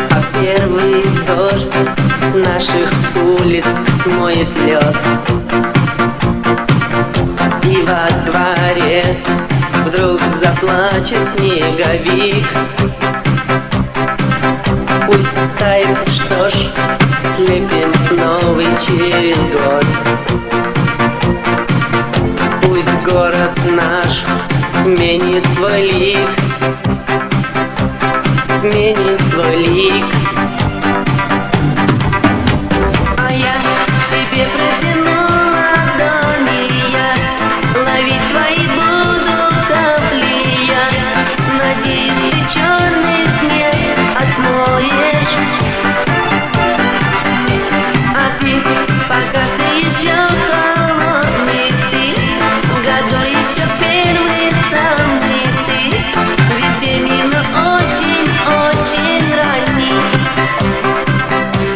А первый дождь с наших улиц смоет лед, и во дворе вдруг заплачет снеговик. Пусть тает, что ж, слепим новый через год. Пусть город наш сменит свой лик, сменит свой лик.